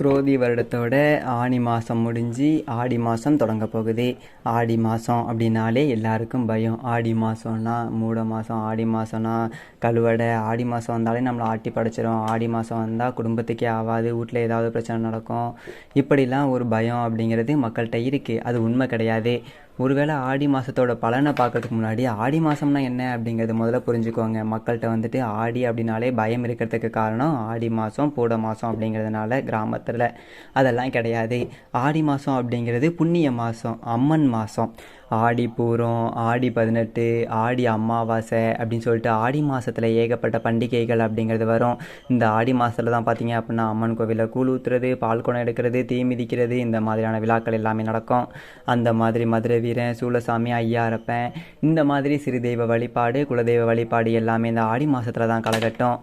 குரோதி வருடத்தோட ஆனி மாதம் முடிஞ்சு ஆடி மாதம் தொடங்க போகுது. ஆடி மாதம் அப்படின்னாலே எல்லாருக்கும் பயம். ஆடி மாதம்னா மூட மாதம், ஆடி மாதம்னா கழுவடை, ஆடி மாதம் வந்தாலே நம்மளை ஆட்டி படைச்சிரும், ஆடி மாதம் வந்தால் குடும்பத்துக்கே ஆகாது, வீட்டில் ஏதாவது பிரச்சனை நடக்கும், இப்படிலாம் ஒரு பயம் அப்படிங்கிறது மக்கள்கிட்ட இருக்குது. அது உண்மை கிடையாது. ஒருவேளை ஆடி மாதத்தோட பலனை பார்க்கறதுக்கு முன்னாடி ஆடி மாதம்னா என்ன அப்படிங்கிறது முதல்ல புரிஞ்சுக்கோங்க. மக்கள்கிட்ட வந்துட்டு ஆடி அப்படின்னாலே பயம் இருக்கிறதுக்கு காரணம் ஆடி மாதம் பூட மாதம் அப்படிங்கிறதுனால கிராமத்தில் அதெல்லாம் கிடையாது. ஆடி மாதம் அப்படிங்கிறது புண்ணிய மாதம், அம்மன் மாதம். ஆடி பூரம், ஆடி 18, ஆடி அமாவாசை அப்படின்னு சொல்லிட்டு ஆடி மாதத்தில் ஏகப்பட்ட பண்டிகைகள் அப்படிங்கிறது வரும். இந்த ஆடி மாதத்தில் தான் பார்த்தீங்க அப்படின்னா அம்மன் கோவிலில் கூழ் ஊற்றுறது, பால் குடம் எடுக்கிறது, தீ மிதிக்கிறது, இந்த மாதிரியான விழாக்கள் எல்லாமே நடக்கும். அந்த மாதிரி மதுரை வீரன், சூளசாமி, ஐயாரப்பன், இந்த மாதிரி சிறு தெய்வ வழிபாடு, குலதெய்வ வழிபாடு எல்லாமே இந்த ஆடி மாதத்தில் தான் களைகட்டும்.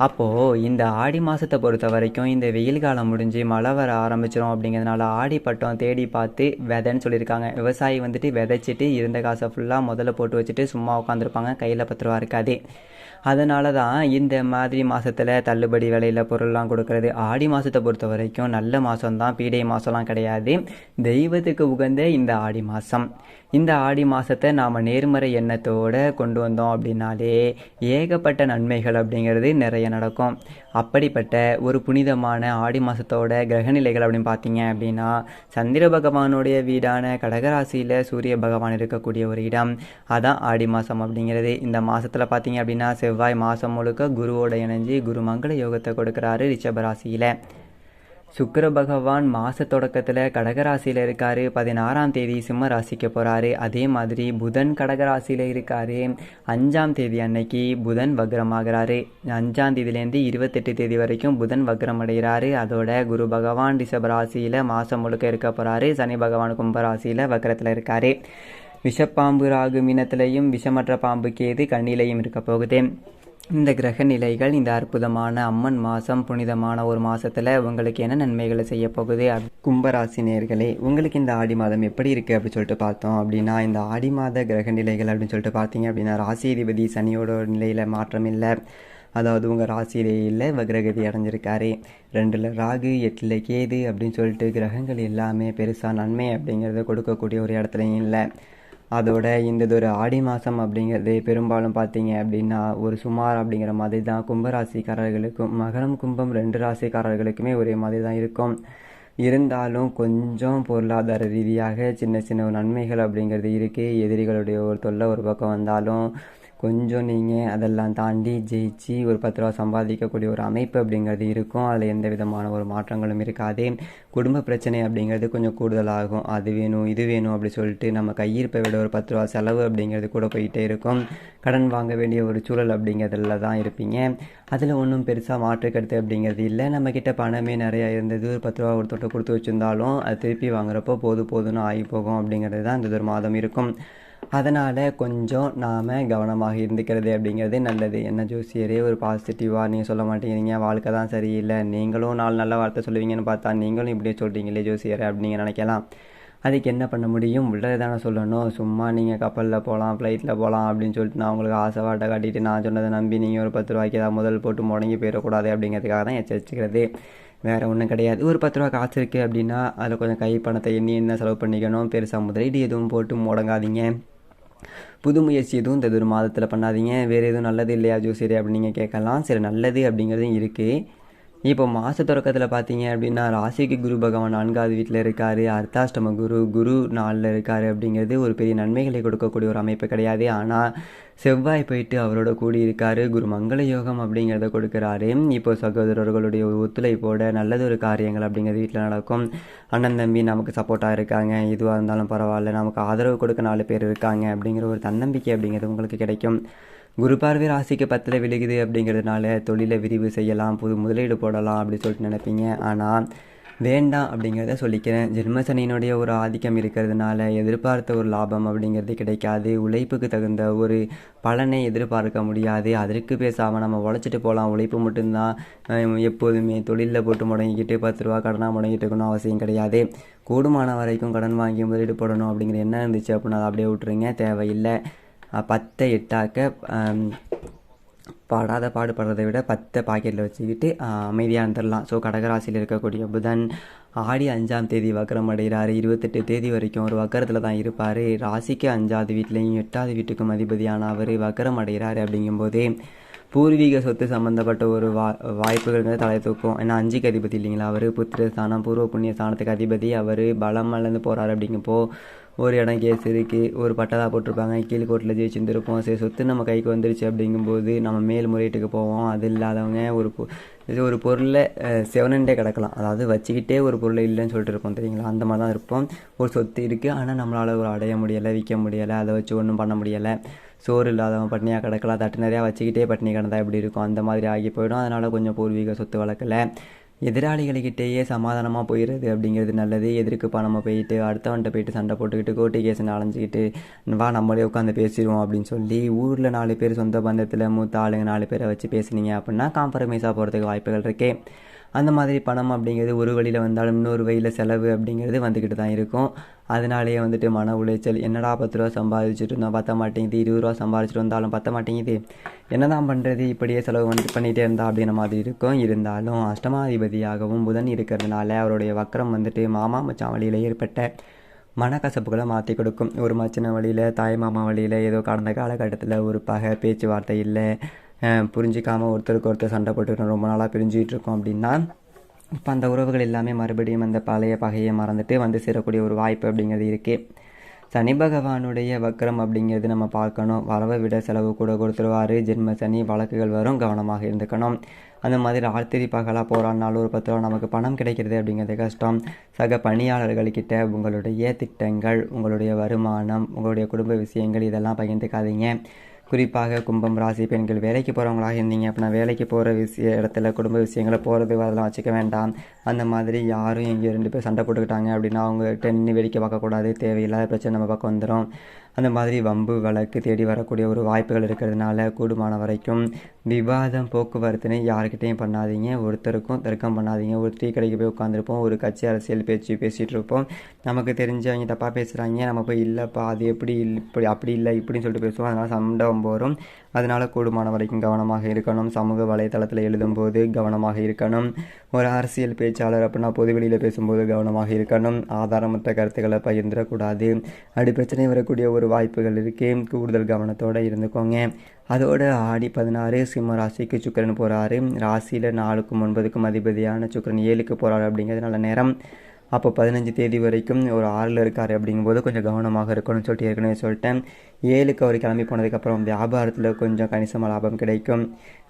அப்போது இந்த ஆடி மாதத்தை பொறுத்த வரைக்கும் இந்த வெயில் காலம் முடிஞ்சு மழை வர ஆரம்பிச்சிடும். அப்படிங்கிறதுனால ஆடி பட்டம் தேடி பார்த்து விதைன்னு சொல்லியிருக்காங்க. விவசாயி வந்துட்டு விதைச்சிட்டு இருந்த காசை ஃபுல்லாக முதல்ல போட்டு வச்சுட்டு சும்மா உட்காந்துருப்பாங்க, கையில் 10 ரூபா இருக்காது. அதனால தான் இந்த மாதிரி மாதத்தில் தள்ளுபடி விலையில் பொருள்லாம் கொடுக்கறது. ஆடி மாதத்தை பொறுத்த வரைக்கும் நல்ல மாதம்தான், பீடை மாதம்லாம் கிடையாது. தெய்வத்துக்கு உகந்த இந்த ஆடி மாதம். இந்த ஆடி மாதத்தை நாம் நேர்மறை எண்ணத்தோடு கொண்டு வந்தோம் அப்படின்னாலே ஏகப்பட்ட நன்மைகள் அப்படிங்கிறது நிறைய நடக்கும். அப்படிப்பட்ட ஒரு புனிதமான ஆடி மாதத்தோட கிரகநிலைகள் அப்படின்னு பார்த்தீங்க அப்படின்னா, சந்திர பகவானுடைய வீடான கடகராசியில் சூரிய பகவான் இருக்கக்கூடிய ஒரு இடம், அதான் ஆடி மாதம் அப்படிங்கிறது. இந்த மாதத்தில் பார்த்தீங்க அப்படின்னா செவ்வாய் மாதம் முழுக்க குருவோட இணைஞ்சு குரு மங்கள யோகத்தை கொடுக்குறாரு ரிஷபராசியில். சுக்கிர பகவான் மாத தொடக்கத்தில் கடகராசியில் இருக்கார், 16ஆம் தேதி சிம்ம ராசிக்கு போகிறாரு. அதே மாதிரி புதன் கடகராசியில் இருக்கார், 5ஆம் தேதி அன்னைக்கு புதன் வக்ரமாகிறாரு. 5ஆம் தேதியிலேருந்து 28 தேதி வரைக்கும் புதன் வக்ரம் அடைகிறாரு. அதோட குரு பகவான் ரிஷபராசியில் மாதம் முழுக்க இருக்க போகிறாரு. சனி பகவான் கும்பராசியில் வக்ரத்தில் இருக்கார். விஷப்பாம்பு ராகு மீனத்திலையும், விஷமற்ற பாம்பு கேது கண்ணிலையும் இருக்க போகுது. இந்த கிரக நிலைகள் இந்த அற்புதமான அம்மன் மாதம், புனிதமான ஒரு மாதத்தில் உங்களுக்கு என்ன நன்மைகளை செய்ய போகுது? கும்பராசி நேயர்களே, உங்களுக்கு இந்த ஆடி மாதம் எப்படி இருக்குது அப்படின்னு சொல்லிட்டு பார்த்தோம் அப்படின்னா, இந்த ஆடி மாத கிரக நிலைகள் அப்படின்னு சொல்லிட்டு பார்த்தீங்க அப்படின்னா, ராசிதிபதி சனியோட நிலையில் மாற்றம் இல்லை. அதாவது உங்கள் ராசியிலே இல்லை, வக்ரகதி அடைஞ்சிருக்காரு. 2ல் ராகு, 8ல் கேது அப்படின்னு சொல்லிட்டு கிரகங்கள் எல்லாமே பெருசாக நன்மை அப்படிங்கிறத கொடுக்கக்கூடிய ஒரு இடத்துலையும் இல்லை. அதோட இந்த ஒரு ஆடி மாதம் அப்படிங்கிறது பெரும்பாலும் பார்த்தீங்க அப்படின்னா ஒரு சுமார் அப்படிங்கிற மாதிரி தான் கும்பராசிக்காரர்களுக்கும், மகரம் கும்பம் 2 ராசிக்காரர்களுக்குமே ஒரே மாதிரி தான் இருக்கும். இருந்தாலும் கொஞ்சம் பொருளாதார ரீதியாக சின்ன சின்ன நன்மைகள் அப்படிங்கிறது இருக்குது. எதிரிகளுடைய ஒரு தொல்லை ஒரு பக்கம் வந்தாலும் கொஞ்சம் நீங்கள் அதெல்லாம் தாண்டி ஜெயிச்சு ஒரு 10 ரூபா சம்பாதிக்கக்கூடிய ஒரு அமைப்பு அப்படிங்கிறது இருக்கும். அதில் எந்த விதமான ஒரு மாற்றங்களும் இருக்காது. குடும்ப பிரச்சனை அப்படிங்கிறது கொஞ்சம் கூடுதலாகும். அது வேணும் இது வேணும் அப்படி சொல்லிட்டு நம்ம கையிருப்பை விட ஒரு 10 ரூபா செலவு அப்படிங்கிறது கூட போயிட்டே இருக்கும். கடன் வாங்க வேண்டிய ஒரு சூழல் அப்படிங்கிறதுல தான் இருப்பீங்க. அதில் ஒன்றும் பெருசாக மாற்றுக்கருத்து அப்படிங்கிறது இல்லை. நம்மக்கிட்ட பணமே நிறையா இருந்தது, ஒரு 10 ரூபா ஒரு தொட்டை கொடுத்து வச்சுருந்தாலும் அது திருப்பி வாங்குறப்போ போதும்னு ஆகி போகும் அப்படிங்கிறது தான் இந்த ஒரு மாதம் இருக்கும். அதனால் கொஞ்சம் நாம் கவனமாக இருந்துக்கிறது அப்படிங்கிறது நல்லது. என்ன ஜோசியரே ஒரு பாசிட்டிவாக நீங்கள் சொல்ல மாட்டேங்கிறீங்க, வாழ்க்கை தான் சரியில்லை, நீங்களும் 4 நல்ல வார்த்தை சொல்லுவீங்கன்னு பார்த்தா நீங்களும் இப்படியே சொல்கிறீங்களே ஜோசியரே அப்படின்னு நினைக்கலாம். அதுக்கு என்ன பண்ண முடியும்? உள்ளது தானே சொல்லணும். சும்மா நீங்கள் கப்பலில் போகலாம், ஃப்ளைட்டில் போகலாம் அப்படின்னு சொல்லிட்டு நான் உங்களுக்கு ஆசை வாட்டை காட்டிட்டு நான் சொன்னதை நம்பி நீங்கள் ஒரு 10 ரூபாய்க்கு ஏதாவது முதல் போட்டு முடங்கி போயிடக்கூடாது அப்படிங்கிறதுக்காக தான் எச்சரிச்சுக்கிறது. வேறு ஒன்றும் கிடையாது. ஒரு 10 ரூபா காசு இருக்குது அப்படின்னா அதில் கொஞ்சம் கை பணத்தை எண்ணி என்ன செலவு பண்ணிக்கணும். பெருசாக முதலீடு எதுவும் போட்டு முடங்காதீங்க. புது முயற்சி எதுவும் இந்த ஒரு மாதத்தில் பண்ணாதீங்க. வேறு எதுவும் நல்லது இல்லையா ஜோசியரே அப்படின்னு நீங்கள் கேட்கலாம். சரி, நல்லது அப்படிங்கிறதும் இருக்குது. இப்போ மாத தொடக்கத்தில் பார்த்தீங்க அப்படின்னா ராசிக்கு குரு பகவான் 4ஆவது வீட்டில் இருக்கார். அர்த்தாஷ்டம குரு 4ல் இருக்கார். அப்படிங்கிறது ஒரு பெரிய நன்மைகளை கொடுக்கக்கூடிய ஒரு அமைப்பு கிடையாது. ஆனால் செவ்வாய் போயிட்டு அவரோட கூடி இருக்கார். குரு மங்கள யோகம் அப்படிங்கிறத கொடுக்குறாரு. இப்போ சகோதரர்களுடைய ஒரு ஒத்துழைப்போட நல்லது ஒரு காரியங்கள் அப்படிங்கிறது வீட்டில் நடக்கும். அண்ணன் தம்பி நமக்கு சப்போர்ட்டாக இருக்காங்க, எதுவாக இருந்தாலும் பரவாயில்ல, நமக்கு ஆதரவு கொடுக்க 4 பேர் இருக்காங்க அப்படிங்கிற ஒரு தன்னம்பிக்கை அப்படிங்கிறது உங்களுக்கு கிடைக்கும். குரு பார்வை ராசிக்கு 10ல் விழுகுது அப்படிங்கிறதுனால தொழிலை விரிவு செய்யலாம், புது முதலீடு போடலாம் அப்படி சொல்லிட்டு நினைப்பீங்க. ஆனால் வேண்டாம் அப்படிங்கிறத சொல்லிக்கிறேன். ஜென்மசனியினுடைய ஒரு ஆதிக்கம் இருக்கிறதுனால எதிர்பார்த்த ஒரு லாபம் அப்படிங்கிறது கிடைக்காது. உழைப்புக்கு தகுந்த ஒரு பலனை எதிர்பார்க்க முடியாது. அதற்கு பேசாமல் நம்ம உழைச்சிட்டு போகலாம். உழைப்பு மட்டும்தான் எப்போதுமே தொழிலில் போட்டு முடங்கிக்கிட்டு 10 ரூபா கடனாக முடங்கிட்டு இருக்கணும் அவசியம் கிடையாது. கூடுமான வரைக்கும் கடன் வாங்கி முதலீடு போடணும் அப்படிங்கிற என்ன இருந்துச்சு அப்படின்னா அதை அப்படியே விட்டுருங்க, தேவையில்லை. 10 8ஆக்க படாத பாடுபடுறதை விட 10 பாக்கெட்டில் வச்சுக்கிட்டு அமைதியாக இருந்துடலாம். ஸோ கடகராசியில் இருக்கக்கூடிய புதன் ஆடி 5ஆம் தேதி வக்கரம் அடைகிறாரு. 28 தேதி வரைக்கும் ஒரு வக்கரத்தில் தான் இருப்பார். ராசிக்கு 5வது வீட்லேயும் 8வது வீட்டுக்கும் அதிபதியான அவர் வக்கரம் அடைகிறாரு. அப்படிங்கும்போதே பூர்வீக சொத்து சம்மந்தப்பட்ட ஒரு வாய்ப்புகள் தலை தூக்கும். ஏன்னா 5க்கு அதிபதி இல்லைங்களா, அவர் புத்திர ஸ்தானம் பூர்வ புண்ணிய ஸ்தானத்துக்கு அதிபதி. அவர் பலம் அளந்து போகிறாரு. அப்படிங்கப்போ ஒரு இடம் கேஸ் இருக்குது, ஒரு பட்டதா போட்டிருப்பாங்க, கீழ்கோட்டில் ஜெயிச்சுருந்துருப்போம். சரி சொத்து நம்ம கைக்கு வந்துருச்சு அப்படிங்கும்போது நம்ம மேல்முறையீட்டுக்கு போவோம். அது இல்லாதவங்க ஒரு பொருளை செவனண்டே கிடக்கலாம், அதாவது வச்சுக்கிட்டே ஒரு பொருளை இல்லைன்னு சொல்லிட்டு இருப்போம் தெரியுங்களா, அந்த மாதிரி தான் இருப்போம். ஒரு சொத்து இருக்குது, ஆனால் நம்மளால் ஒரு அடைய முடியலை, விற்க முடியலை, அதை வச்சு ஒன்றும் பண்ண முடியலை. சோறு இல்லாதவன் பட்னியாக கிடக்கலாம், தட்டு நிறையா வச்சுக்கிட்டே பட்னி கிடந்தா எப்படி இருக்கும், அந்த மாதிரி ஆகி போயிடும். அதனால் கொஞ்சம் பூர்வீக சொத்து வளர்க்கலை. எதிராளிகள்கிட்டேயே சமாதானமாக போயிடுறது அப்படிங்கிறது நல்லது. எதிர்க்கு பணமாக போயிட்டு அடுத்தவன்ட்ட போயிட்டு சண்டை போட்டுக்கிட்டு கோர்ட்டு கேஸ்ன்னு அலைஞ்சிக்கிட்டு வா நம்மளே உட்காந்து பேசிடுவோம் அப்படின்னு சொல்லி ஊரில் 4 பேர் சொந்த பந்தத்தில் மூத்த ஆளுங்க 4 பேரை வச்சு பேசுனீங்க அப்படின்னா காம்ப்ரமைஸாக போகிறதுக்கு வாய்ப்புகள் இருக்கே. அந்த மாதிரி பணம் அப்படிங்கிறது ஒரு வழியில் வந்தாலும் இன்னொரு வழியில் செலவு அப்படிங்கிறது வந்துக்கிட்டு தான் இருக்கும். அதனாலேயே வந்துட்டு மன உளைச்சல், என்னடா 10 ரூபா சம்பாதிச்சுட்டு இருந்தால் பற்ற மாட்டேங்குது, 20 ரூபா சம்பாதிச்சுட்டு வந்தாலும் பற்ற மாட்டேங்குது, என்ன தான் பண்ணுறது, இப்படியே செலவு பண்ணிகிட்டே இருந்தால் அப்படின்ற மாதிரி இருக்கும். இருந்தாலும் அஷ்டமாதிபதியாகவும் புதன் இருக்கிறதுனால அவருடைய வக்கரம் வந்துட்டு மாமா மச்சான் வழியில் ஏற்பட்ட மனக்கசப்புகளை மாற்றி கொடுக்கும். ஒரு மச்சின வழியில் தாய் மாமா வழியில் ஏதோ கடந்த காலகட்டத்தில் ஒரு பகை பேச்சுவார்த்தை இல்லை, புரிஞ்சிக்காமல் ஒருத்தருக்கு ஒருத்தர் சண்டை போட்டுக்கிட்டு ரொம்ப நாளாக பிரிஞ்சுக்கிட்டு இருக்கோம் அப்படின்னா இப்போ அந்த உறவுகள் எல்லாமே மறுபடியும் அந்த பழைய பகையை மறந்துட்டு வந்து சேரக்கூடிய ஒரு வாய்ப்பு அப்படிங்கிறது இருக்குது. சனி பகவானுடைய வக்கரம் அப்படிங்கிறது நம்ம பார்க்கணும். வரவை விட செலவு கூட கொடுத்துருவார். ஜென்ம சனி, வழக்குகள் வரும், கவனமாக இருந்துக்கணும். அந்த மாதிரி ராத்திரி பகலாக போகிறான்னாலும் ஒரு 10 ரூபா நமக்கு பணம் கிடைக்கிறது அப்படிங்கிறது கஷ்டம். சக பணியாளர்கள்கிட்ட உங்களுடைய திட்டங்கள், உங்களுடைய வருமானம், உங்களுடைய குடும்ப விஷயங்கள் இதெல்லாம் பகிர்ந்துக்காதீங்க. குறிப்பாக கும்பம் ராசி பெண்கள் வேலைக்கு போகிறவங்களாக இருந்தீங்க அப்படின்னா வேலைக்கு போகிற இடத்துல குடும்ப விஷயங்களை போகிறது அதெல்லாம் வச்சுக்க வேண்டாம். அந்த மாதிரி யாரும் எங்கேயோ 2 பேர் சண்டை போட்டுக்கிட்டாங்க அப்படின்னா அவங்ககிட்ட நின்று வேடிக்கை பார்க்கக்கூடாது, தேவையில்லாத பிரச்சனை நம்ம பக்கம் வந்துடும். அந்த மாதிரி வம்பு வழக்கு தேடி வரக்கூடிய ஒரு வாய்ப்புகள் இருக்கிறதுனால கூடுமான வரைக்கும் விவாதம் போக்குவரத்துன்னு யாருக்கிட்டையும் பண்ணாதீங்க. ஒருத்தருக்கும் தர்க்கம் பண்ணாதீங்க. ஒரு டீ கடைக்கு போய் உட்காந்துருப்போம், ஒரு கட்சி அரசியல் பேசிகிட்டு இருப்போம், நமக்கு தெரிஞ்சவங்க தப்பாக பேசுகிறாங்க, நம்ம போய் இல்லைப்பா அது எப்படி இப்படி அப்படி இல்லை இப்படின்னு சொல்லிட்டு பேசுவோம். அதனால் சண்டை வரும். அதனால் கூடுமான வரைக்கும் கவனமாக இருக்கணும். சமூக வலைதளத்தில் எழுதும்போது கவனமாக இருக்கணும். ஒரு அரசியல் பேச்சாளர் அப்படின்னா பொதுவெளியில் பேசும்போது கவனமாக இருக்கணும். ஆதாரமற்ற கருத்துக்களை பகிர்ந்துடக்கூடாது. அப்படி பிரச்சனை வரக்கூடிய ஒரு வாய்ப்புகள் இருக்கு, கூடுதல் கவனத்தோடு இருந்துக்கோங்க. அதோட ஆடி 16 சிம்ம ராசிக்கு சுக்கிரன் போகிறாரு. ராசியில் 4க்கும் 9க்கும் அதிபதியான சுக்கிரன் 7க்கு போகிறாரு அப்படிங்கிறதுனால நேரம். அப்போ 15 தேதி வரைக்கும் ஒரு 6ல் இருக்கார். அப்படிங்கும்போது கொஞ்சம் கவனமாக இருக்கணும்னு சொல்லிட்டு ஏற்கனவே சொல்லிட்டேன். 7க்கு அவர் கிளம்பி போனதுக்கப்புறம் வியாபாரத்தில் கொஞ்சம் கணிசமாக லாபம் கிடைக்கும்.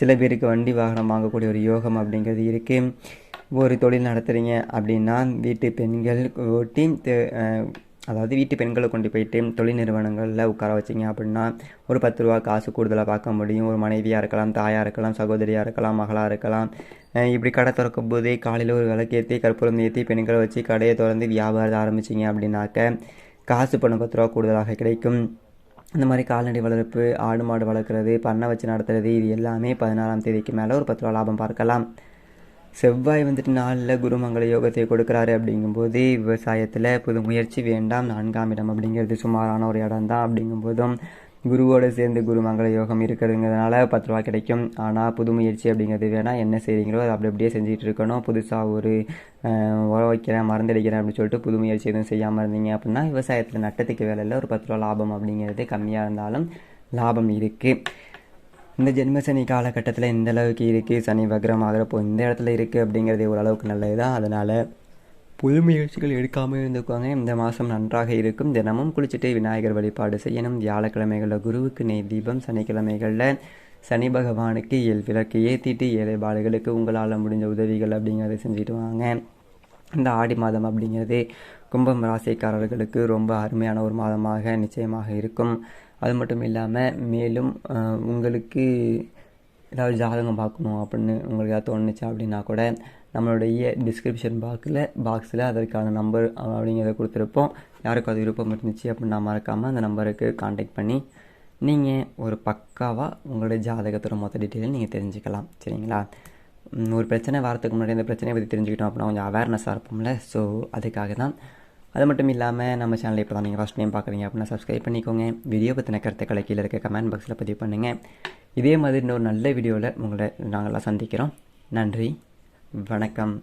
சில பேருக்கு வண்டி வாகனம் வாங்கக்கூடிய ஒரு யோகம் அப்படிங்கிறது இருக்குது. ஒரு தொழில் நடத்துகிறீங்க அப்படின்னா வீட்டு பெண்கள் ஓட்டி அதாவது வீட்டு பெண்களை கொண்டு போயிட்டு தொழில் நிறுவனங்களில் உட்கார வச்சிங்க அப்படின்னா ஒரு 10 ரூபா காசு கூடுதலாக பார்க்க முடியும். ஒரு மனைவியாக இருக்கலாம், தாயாக இருக்கலாம், சகோதரியாக இருக்கலாம், மகளாக இருக்கலாம். இப்படி கடை திறக்கும் போதே காலையில் ஒரு விளக்கேற்றி கற்பூரம் ஏற்றி பெண்களை வச்சு கடையை திறந்து வியாபாரத்தை ஆரம்பிச்சிங்க அப்படின்னாக்க காசு பணம் 10 ரூபா கூடுதலாக கிடைக்கும். இந்த மாதிரி கால்நடை வளர்ப்பு, ஆடு மாடு வளர்க்குறது, பண்ணை வச்சு நடத்துறது, இது எல்லாமே 16ஆம் தேதிக்கு மேலே ஒரு 10 ரூபா லாபம் பார்க்கலாம். செவ்வாய் வந்துட்டு 4ல் குருமங்கள யோகத்தை கொடுக்குறாரு. அப்படிங்கும்போது விவசாயத்தில் புது முயற்சி வேண்டாம். 4ஆம் இடம் அப்படிங்கிறது சுமாரான ஒரு இடம் தான். அப்படிங்கும்போதும் குருவோடு சேர்ந்து குருமங்கள யோகம் இருக்கிறதுங்கிறதுனால 10 ரூபா கிடைக்கும். ஆனால் புது முயற்சி அப்படிங்கிறது வேணால் என்ன செய்கிறீங்களோ அதை அப்படியே செஞ்சுட்டு இருக்கணும். புதுசாக ஒரு உரம் வைக்கிறேன், மருந்தடிக்கிறேன் அப்படின்னு சொல்லிட்டு புது முயற்சி எதுவும் செய்யாமல் இருந்தீங்க அப்படின்னா விவசாயத்தில் நட்டத்துக்கு வேலையில் ஒரு 10 ரூபா லாபம் அப்படிங்கிறது கம்மியாக இருந்தாலும் லாபம் இருக்குது. இந்த ஜென்மசனி காலகட்டத்தில் எந்த அளவுக்கு இருக்குது, சனி வக்ரம் ஆகிறப்போ இந்த இடத்துல இருக்குது அப்படிங்கிறது ஓரளவுக்கு நல்லது தான். அதனால் புது முயற்சிகள் எடுக்காமல் இருந்துக்குவாங்க. இந்த மாதம் நன்றாக இருக்கும். தினமும் குளிச்சுட்டு விநாயகர் வழிபாடு செய்யணும். வியாழக்கிழமைகளில் குருவுக்கு நெய் தீபம், சனிக்கிழமைகளில் சனி பகவானுக்கு விளக்கு ஏற்றிட்டு ஏழை பாடுகளுக்கு உங்களால் முடிஞ்ச உதவிகள் அப்படிங்கிறத செஞ்சுட்டு வாங்க. இந்த ஆடி மாதம் அப்படிங்கிறது கும்பம் ராசிக்காரர்களுக்கு ரொம்ப அருமையான ஒரு மாதமாக நிச்சயமாக இருக்கும். அது மட்டும் இல்லாமல் மேலும் உங்களுக்கு ஏதாவது ஜாதகம் பார்க்கணும் அப்படின்னு உங்களுக்கு ஏதாவது தோணுச்சு அப்படின்னா கூட நம்மளுடைய டிஸ்கிரிப்ஷன் பாக்ஸில் அதற்கான நம்பர் அப்படிங்கிறத கொடுத்துருப்போம். யாருக்கும் அது விருப்பம் இருந்துச்சு அப்படின்னா மறக்காமல் அந்த நம்பருக்கு காண்டாக்ட் பண்ணி நீங்கள் ஒரு பக்காவாக உங்களுடைய ஜாதகத்தோட மொத்த டீட்டெயிலும் நீங்கள் தெரிஞ்சுக்கலாம். சரிங்களா? ஒரு பிரச்சனை வரத்துக்கு முன்னாடி அந்த பிரச்சனையை பற்றி தெரிஞ்சுக்கிட்டோம் அப்படின்னா கொஞ்சம் அவேர்னஸாக இருப்போம்ல. ஸோ அதுக்காக தான். அது மட்டும் இல்லாமல் நம்ம சேனலை இப்போ தான் நீங்கள் ஃபஸ்ட் டைம் பார்க்குறீங்க அப்படின்னா சப்ஸ்கிரைப் பண்ணிக்கோங்க. வீடியோ பற்றின கருத்துக்களை கீழே இருக்க கமெண்ட் பாக்ஸில் பதிவு பண்ணுங்கள். இதே மாதிரி இன்னொரு நல்ல வீடியோவில் உங்களை நாங்கள்லாம் சந்திக்கிறோம். நன்றி, வணக்கம்.